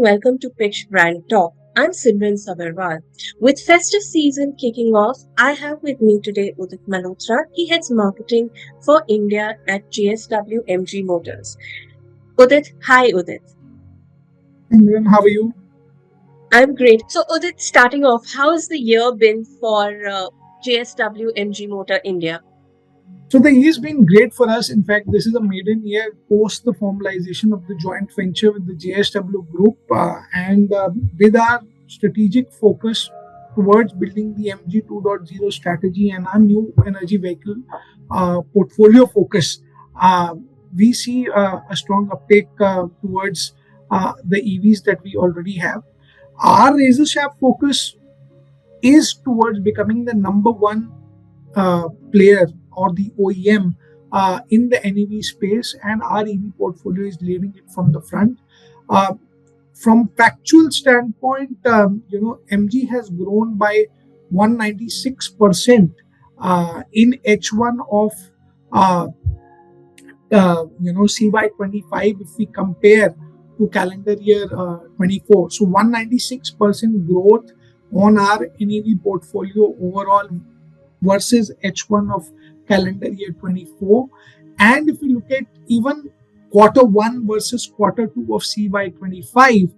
welcome to Pitch BrandTalk. I'm Simran Sabarwal. With festive season kicking off, I have with me today Udit Malhotra. He heads marketing for India at JSW MG Motors. Udit, hi Udit. Simran, how are you? I'm great. So Udit, starting off, how has the year been for JSW MG Motor India? So the year's been great for us. In fact, this is a maiden year post the formalization of the joint venture with the JSW Group, and with our strategic focus towards building the MG 2.0 strategy and our new energy vehicle portfolio focus, uh, we see a strong uptake towards the EVs that we already have. Our razor sharp focus is towards becoming the number one player or the OEM in the NEV space, and our EV portfolio is leading it from the front. Uh, from factual standpoint, MG has grown by 196% in H1 of uh, CY25 if we compare to calendar year 24. So 196% growth on our NEV portfolio overall versus H1 of calendar year 24. And if we look at even quarter one versus quarter two of CY25,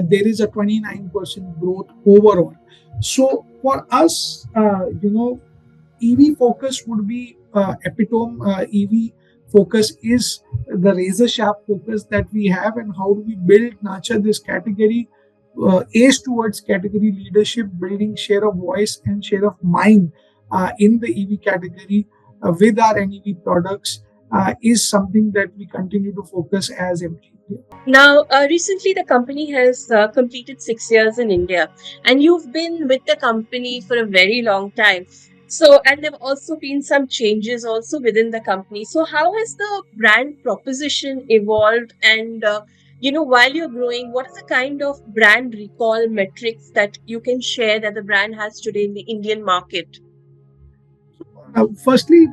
there is a 29% growth overall. So for us, EV focus would be epitome. EV focus is the razor sharp focus that we have, and how do we build, nurture this category, ace towards category leadership, building share of voice and share of mind in the EV category with our NEV products is something that we continue to focus as MG. Now, recently the company has completed 6 years in India, and you've been with the company for a very long time. So, and there have also been some changes also within the company. So, how has the brand proposition evolved? And while you're growing, what is the kind of brand recall metrics that you can share that the brand has today in the Indian market? Firstly,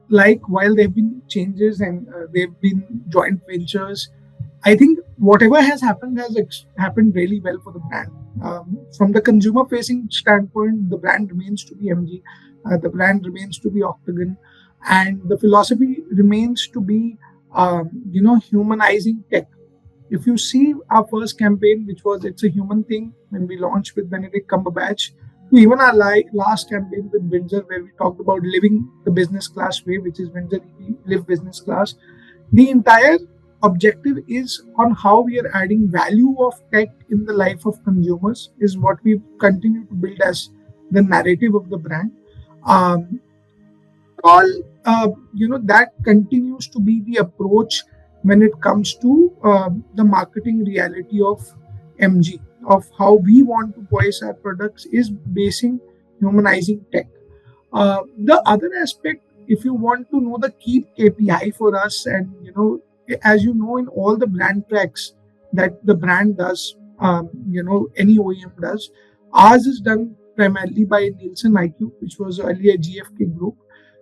like while there have been changes and there have been joint ventures, I think whatever has happened has happened really well for the brand. From the consumer facing standpoint, the brand remains to be MG, the brand remains to be Octagon, and the philosophy remains to be, humanizing tech. If you see our first campaign, which was "It's a Human Thing," when we launched with Benedict Cumberbatch, to even our last campaign with Windsor, where we talked about living the business class way, which is Windsor Live Business Class, the entire objective is on how we are adding value of tech in the life of consumers, is what we continue to build as the narrative of the brand. Um, all that continues to be the approach when it comes to the marketing reality of MG, of how we want to voice our products, is basing humanizing tech. The other aspect, if you want to know the key KPI for us, and as you know, in all the brand tracks that the brand does, any OEM does, ours is done primarily by Nielsen IQ, which was earlier GfK Group.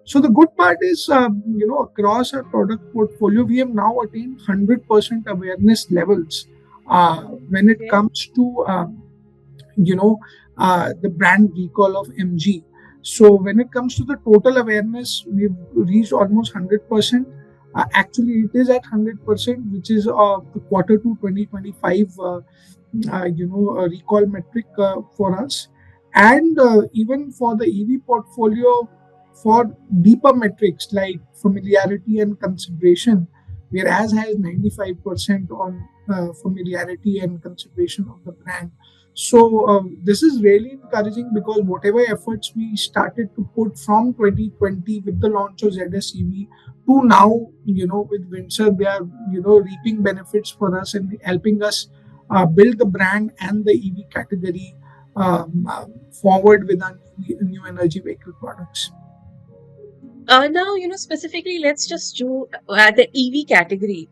So the good part is, across our product portfolio, we have now attained 100% awareness levels when it Okay. comes to, the brand recall of MG. So when it comes to the total awareness, we've reached almost 100%. Actually, it is at 100%, which is the quarter two 2025, a recall metric for us. And even for the EV portfolio, for deeper metrics like familiarity and consideration, we are as high as 95% on familiarity and consideration of the brand. So this is really encouraging, because whatever efforts we started to put from 2020 with the launch of ZSEV to now, with Windsor, they are reaping benefits for us and helping us build the brand and the EV category forward with our new energy vehicle products. Now, specifically, let's just do the EV category.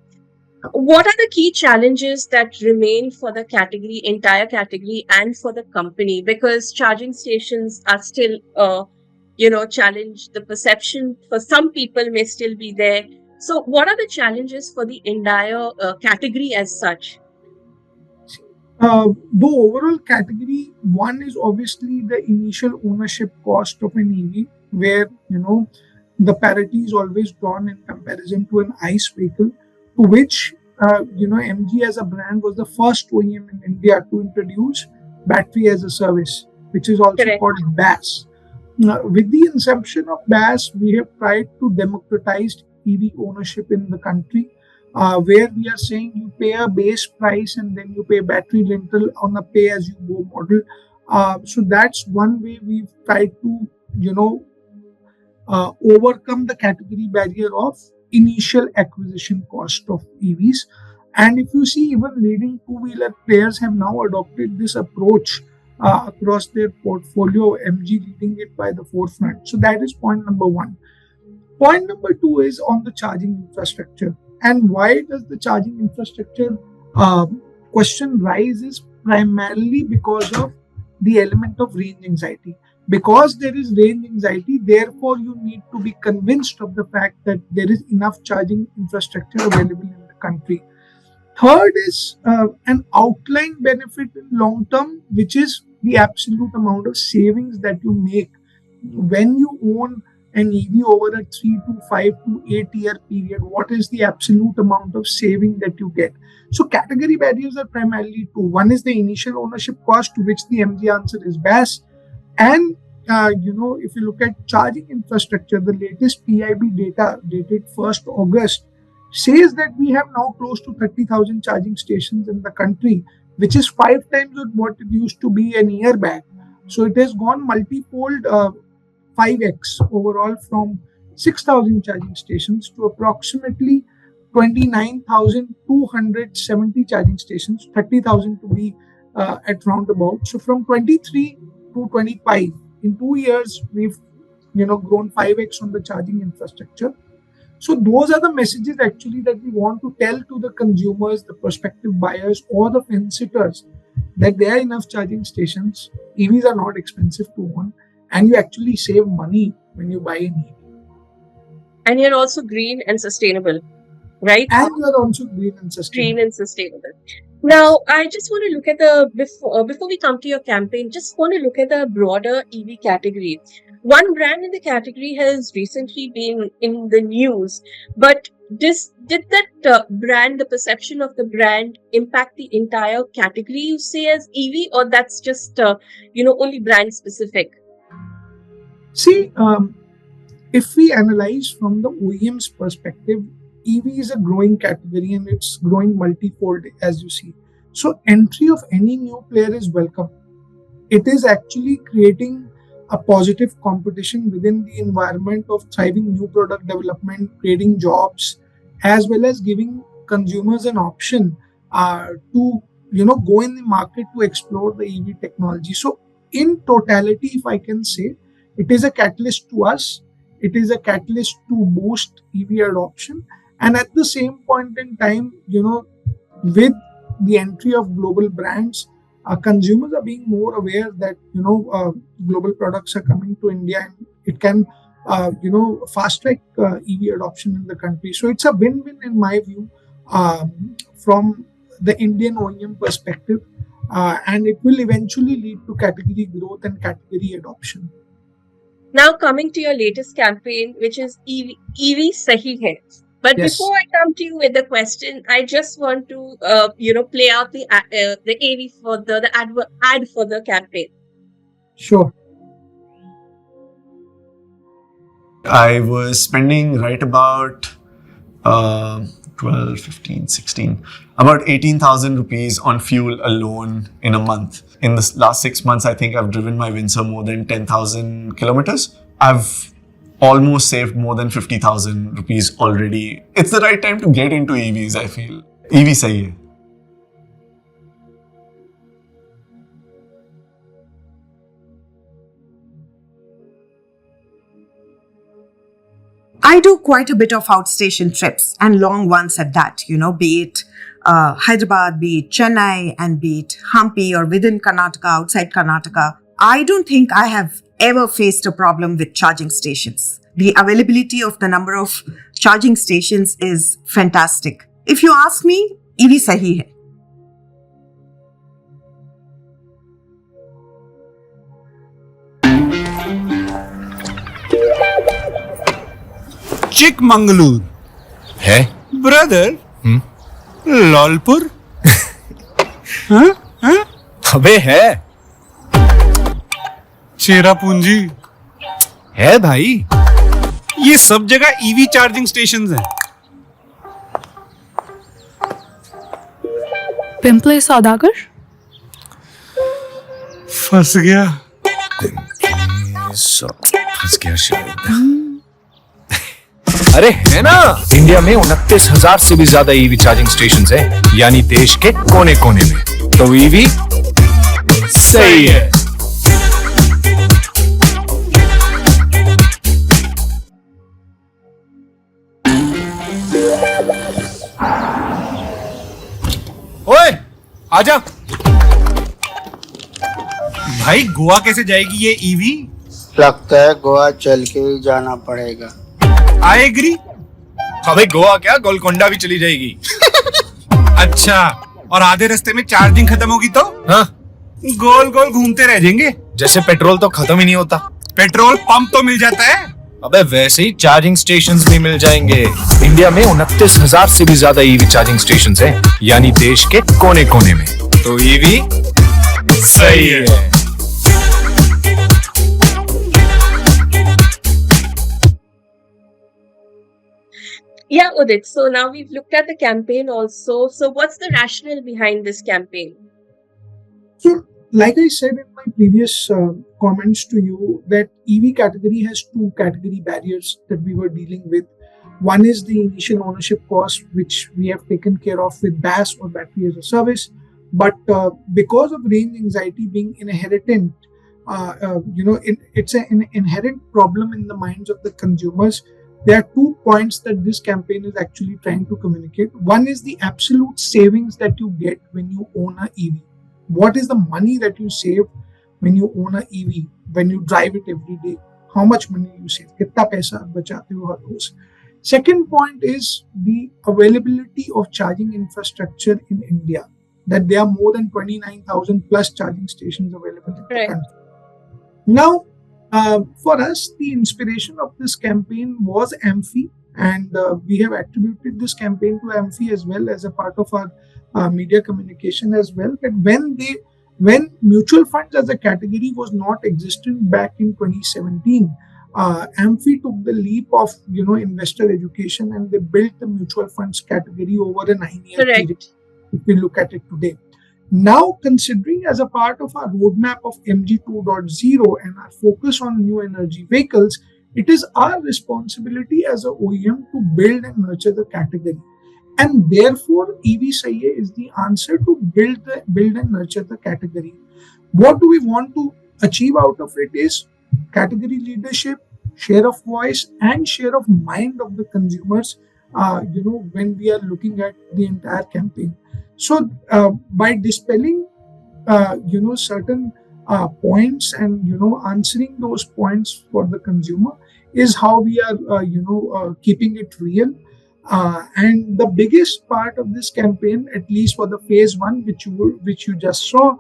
What are the key challenges that remain for the category, entire category, and for the company? Because charging stations are still, challenged. The perception for some people may still be there. So, what are the challenges for the entire category as such? The overall category one is obviously the initial ownership cost of an EV, where the parity is always drawn in comparison to an ICE vehicle, to which MG as a brand was the first OEM in India to introduce battery as a service, which is also Correct. called BAS. Now, with the inception of BAS, we have tried to democratize EV ownership in the country, where we are saying you pay a base price and then you pay battery rental on a pay as you go model. So that's one way we've tried to, overcome the category barrier of initial acquisition cost of EVs. And if you see, even leading two-wheeler players have now adopted this approach across their portfolio, MG leading it by the forefront. So that is point number one. Point number two is on the charging infrastructure. And why does the charging infrastructure question rise is primarily because of the element of range anxiety. Because there is range anxiety, therefore you need to be convinced of the fact that there is enough charging infrastructure available in the country. Third is an outline benefit in long term, which is the absolute amount of savings that you make when you own an EV over a 3 to 5 to 8 year period. What is the absolute amount of saving that you get? So category barriers are primarily two. One is the initial ownership cost, to which the MG answer is BAS. And if you look at charging infrastructure, the latest PIB data dated 1st August says that we have now close to 30,000 charging stations in the country, which is 5 times of what it used to be a year back. So it has gone multifold, 5x overall, from 6,000 charging stations to approximately 29,270 charging stations, 30,000 to be at roundabout. So from 23 to 25, in 2 years, we've grown 5x on the charging infrastructure. So those are the messages actually that we want to tell to the consumers, the prospective buyers, or the fence sitters, that there are enough charging stations. EVs are not expensive to own, and you actually save money when you buy an EV. And you're also green and sustainable, right? And you are also green and sustainable. Green and sustainable. Now, I just want to look at the before we come to your campaign. Just want to look at the broader EV category. One brand in the category has recently been in the news, but did that brand, the perception of the brand, impact the entire category? You say as EV, or that's just only brand specific? See, if we analyze from the OEM's perspective, EV is a growing category and it's growing multifold, as you see. So entry of any new player is welcome. It is actually creating a positive competition within the environment of thriving new product development, creating jobs, as well as giving consumers an option to go in the market to explore the EV technology. So in totality, if I can say, it is a catalyst to us. It is a catalyst to boost EV adoption, and at the same point in time, with the entry of global brands, consumers are being more aware that global products are coming to India, and it can fast track EV adoption in the country. So it's a win-win in my view, from the Indian OEM perspective, and it will eventually lead to category growth and category adoption. Now coming to your latest campaign, which is EV Sahi Hai. But Yes. before I come to you with the question, I just want to play out the AV for the ad for the campaign. Sure. I was spending right about 12, 15, 16, about 18,000 rupees on fuel alone in a month. In the last 6 months, I think I've driven my Windsor more than 10,000 kilometers. I've almost saved more than 50,000 rupees already. It's the right time to get into EVs, I feel. EV sahi hai. I do quite a bit of outstation trips, and long ones at that, be it Hyderabad, be it Chennai, and be it Hampi or within Karnataka, outside Karnataka. I don't think I have ever faced a problem with charging stations. The availability of the number of charging stations is fantastic. If you ask me, EV sahi hai. Chikmagalur है brother Lalpur अबे है चेरापूंजी है भाई। ये सब जगह EV charging stations हैं। पिंपले सौदागर फंस गया। फंस गया शायद। अरे है ना, इंडिया में 29,000 से भी ज्यादा ईवी चार्जिंग स्टेशन हैं, यानी देश के कोने कोने में। तो ईवी सही है। ओए आजा। भाई गोवा कैसे जाएगी ये ईवी? लगता है गोवा चल के ही जाना पड़ेगा। I agree. अबे गोवा क्या, गोलकोंडा भी चली जाएगी। अच्छा, और आधे रास्ते में चार्जिंग खत्म होगी तो हाँ, गोल गोल घूमते रह जाएंगे। जैसे पेट्रोल तो खत्म ही नहीं होता। पेट्रोल पंप तो मिल जाता है। अबे वैसे ही चार्जिंग स्टेशंस भी मिल जाएंगे। इंडिया में 29,000 से भी ज्यादा ईवी चार्जिंग स्टेशंस हैं, यानी देश के कोने कोने में। तो ईवी सही है। Yeah, Udit. So now we've looked at the campaign also. So what's the rationale behind this campaign? So, like I said in my previous comments to you, that EV category has two category barriers that we were dealing with. One is the initial ownership cost, which we have taken care of with BAS or battery as a service. But because of range anxiety being inherent, it's an inherent problem in the minds of the consumers. There are 2 points that this campaign is actually trying to communicate. One is the absolute savings that you get when you own a EV. What is the money that you save when you own a EV, when you drive it every day? How much money you save? कितना पैसा आप बचाते हो हर रोज? Second point is the availability of charging infrastructure in India. That there are more than 29,000 plus charging stations available in the country. Now, for us, the inspiration of this campaign was AMFI, and we have attributed this campaign to AMFI as well as a part of our media communication as well. That when mutual funds as a category was not existent back in 2017, AMFI took the leap of investor education, and they built the mutual funds category over a 9-year period. If we look at it today. Now, considering as a part of our roadmap of MG 2.0 and our focus on new energy vehicles, it is our responsibility as an OEM to build and nurture the category. And therefore, EV Sahi Hai is the answer to build and nurture the category. What do we want to achieve out of it is category leadership, share of voice, and share of mind of the consumers, when we are looking at the entire campaign. So, by dispelling, certain points and, answering those points for the consumer is how we are, keeping it real. And the biggest part of this campaign, at least for the phase 1, which you just saw,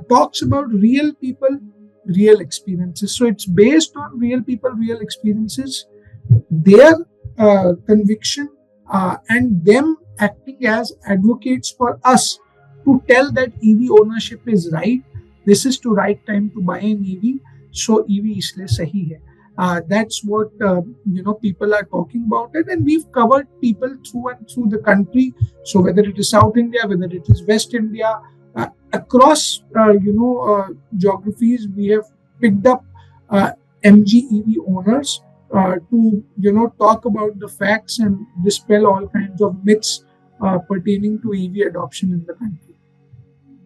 talks about real people, real experiences. So, it's based on real people, real experiences, their conviction, and them acting as advocates for us to tell that EV ownership is right. This is the right time to buy an EV. So EV isliye sahi hai. That's what people are talking about it, and we've covered people through and through the country. So whether it is South India, whether it is West India, across geographies, we have picked up MG EV owners to talk about the facts and dispel all kinds of myths pertaining to EV adoption in the country.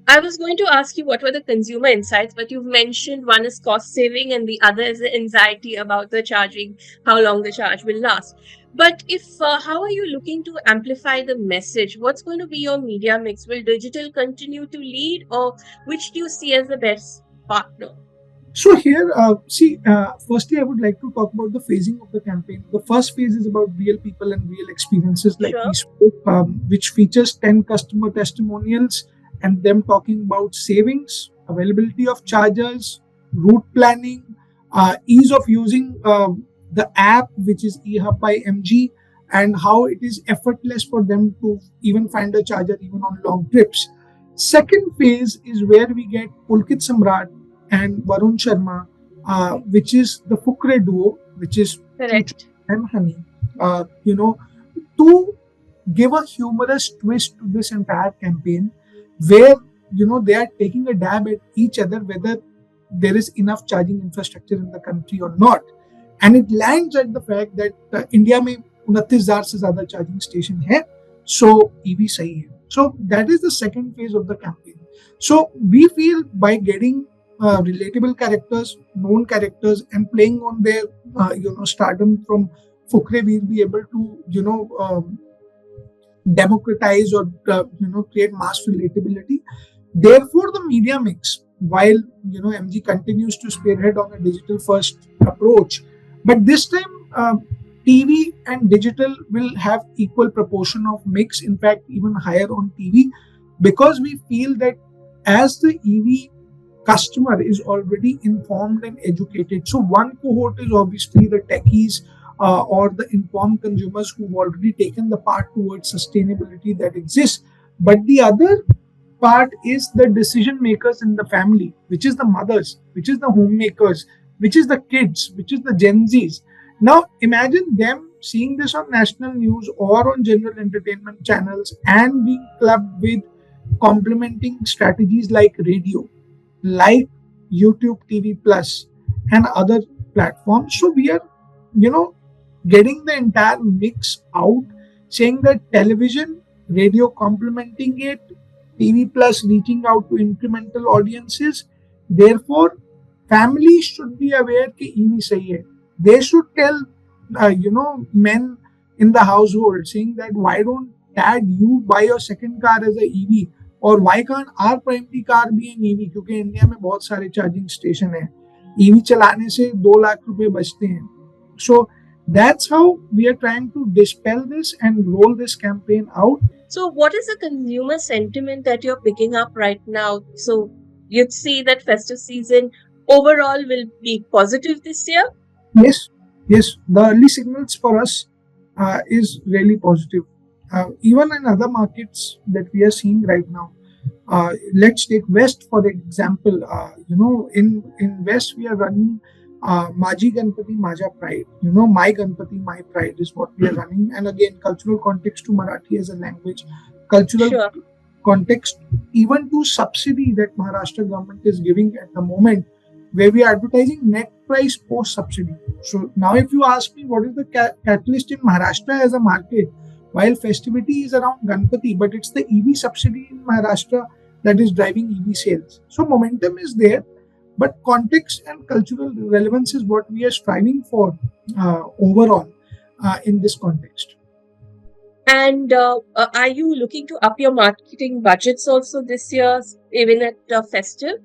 I was going to ask you what were the consumer insights, but you've mentioned one is cost saving and the other is the anxiety about the charging, how long the charge will last. But how are you looking to amplify the message? What's going to be your media mix? Will digital continue to lead, or which do you see as the best partner? So here, firstly, I would like to talk about the phasing of the campaign. The first phase is about real people and real experiences, like we spoke, which features 10 customer testimonials and them talking about savings, availability of chargers, route planning, ease of using the app which is eHub by MG, and how it is effortless for them to even find a charger even on long trips. Second phase is where we get Pulkit Samrat and Varun Sharma, which is the Fukre duo, which is Correct. and Honey, to give a humorous twist to this entire campaign, where they are taking a dab at each other whether there is enough charging infrastructure in the country or not, and it lands at the fact that India में 29,000 से ज़्यादा charging station है, so EV सही है. So that is the second phase of the campaign. So we feel by getting relatable characters, known characters, and playing on their stardom from Fukre, we'll be able to democratize or create mass relatability. Therefore, the media mix, while MG continues to spearhead on a digital first approach, but this time TV and digital will have equal proportion of mix, in fact even higher on TV, because we feel that as the EV customer is already informed and educated, so one cohort is obviously the techies or the informed consumers who've already taken the part towards sustainability that exists, but the other part is the decision makers in the family, which is the mothers, which is the homemakers, which is the kids, which is the Gen Zs. Now imagine them seeing this on national news or on general entertainment channels and being clubbed with complementing strategies like radio, like YouTube TV Plus and other platforms. So we are, getting the entire mix out, saying that television, radio complementing it, TV Plus reaching out to incremental audiences. Therefore, families should be aware that EV sahi hai. They should tell, men in the household, saying that why don't dad you buy your second car as a EV, or why can't our primary car be an EV? क्योंकि India में बहुत सारे charging station हैं, EV चलाने से 2 लाख रुपए बचते हैं. So that's how we are trying to dispel this and roll this campaign out. So what is the consumer sentiment that you're picking up right now? So you'd see that festive season overall will be positive this year? Yes. The early signals for us is really positive. Even in other markets that we are seeing right now. Let's take West for example. In West we are running Maji Ganpati Maja Pride. My Ganpati My Pride is what we are running. And again, cultural context to Marathi as a language, cultural context even to subsidy that Maharashtra government is giving at the moment, where we are advertising net price post subsidy. So now if you ask me what is the catalyst in Maharashtra as a market, while festivity is around Ganpati, but it's the EV subsidy in Maharashtra that is driving EV sales. So momentum is there, but context and cultural relevance is what we are striving for overall in this context. And are you looking to up your marketing budgets also this year, even at festive?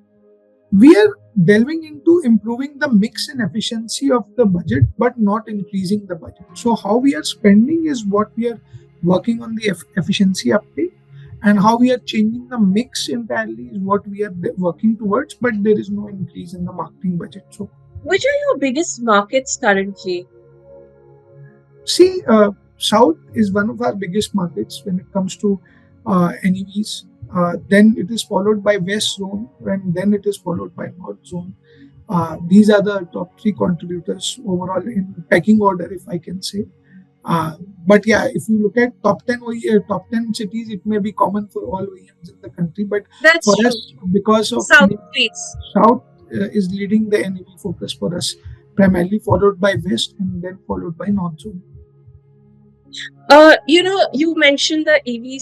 We are delving into improving the mix and efficiency of the budget, but not increasing the budget. So how we are spending is what we are working on the efficiency uptake, and how we are changing the mix entirely is what we are working towards, but there is no increase in the marketing budget. So which are your biggest markets currently? See, South is one of our biggest markets when it comes to NEVs. Then it is followed by West Zone, and then it is followed by North Zone. These are the top 3 contributors overall in pecking order, if I can say. But yeah, if you look at top 10 cities, it may be common for all OEMs in the country. But That's for true. us, because of South streets. South is leading the NEV focus for us, primarily followed by West and then followed by North Zone. You mentioned the EV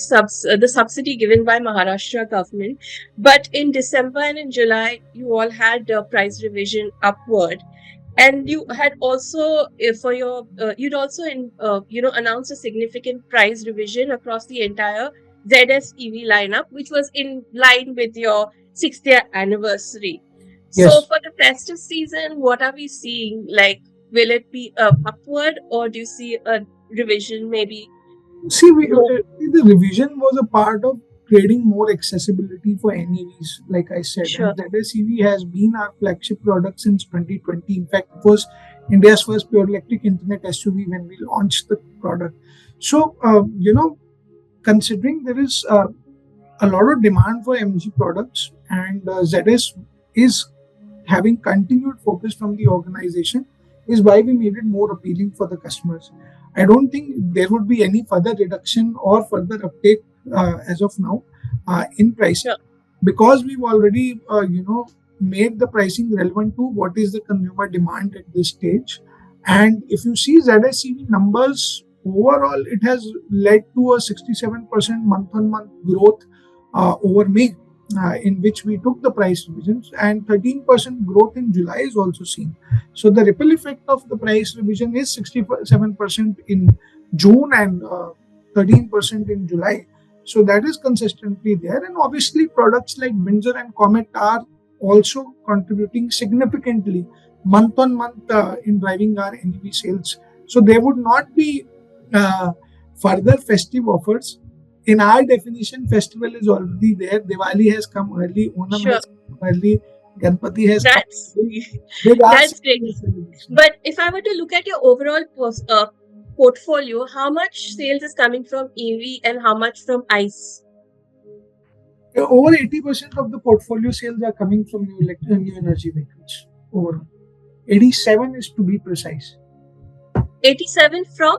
the subsidy given by Maharashtra government, but in December and in July, you all had a price revision upward, and you had also you'd also announced a significant price revision across the entire ZS EV lineup, which was in line with your 6th year anniversary. Yes. So for the festive season, what are we seeing? Like, will it be upward, or do you see a revision maybe? See, the revision was a part of creating more accessibility for NEVs, like I said. Sure. And ZS EV has been our flagship product since 2020. In fact, it was India's first pure electric internet SUV when we launched the product. So, considering there is a lot of demand for MG products, and ZS is having continued focus from the organization, is why we made it more appealing for the customers. I don't think there would be any further reduction or further uptake as of now in pricing, Sure. because we've already made the pricing relevant to what is the consumer demand at this stage. And if you see ZSCV numbers overall, it has led to a 67% month-on-month growth over May, in which we took the price revisions, and 13% growth in July is also seen. So the ripple effect of the price revision is 67% in June and 13% in July. So that is consistently there, and obviously products like Windsor and Comet are also contributing significantly month on month in driving our NEV sales. So there would not be further festive offers. In our definition, festival is already there. Diwali has come early, Onam Sure. has come early, Ganpati has come That's early. There are that's great. several celebrations. But if I were to look at your overall portfolio, how much sales is coming from EV and how much from ICE? Over 80% of the portfolio sales are coming from new energy vehicles. Overall, 87 is to be precise. 87 from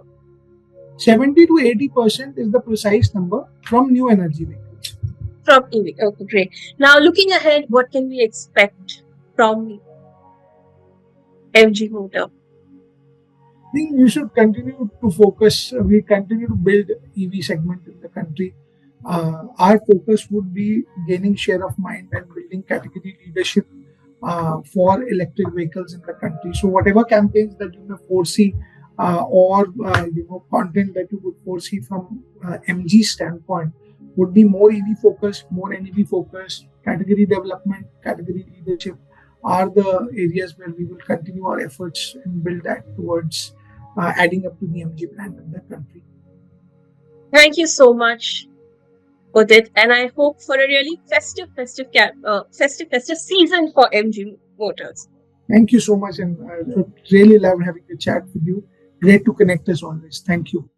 70 to 80% is the precise number from new energy vehicles. EV. Okay, great. Now looking ahead, what can we expect from MG Motor? I think you should continue to focus. We continue to build EV segment in the country. Our focus would be gaining share of mind and building category leadership for electric vehicles in the country. So whatever campaigns that you may foresee or content that you would foresee from MG standpoint would be more EV focused, more NEV focused. Category development, category leadership are the areas where we will continue our efforts and build that towards adding up to the MG brand in the country. Thank you so much, Udit, and I hope for a really festive season for MG Motors. Thank you so much, and I really love having a chat with you. Great to connect as always. Thank you.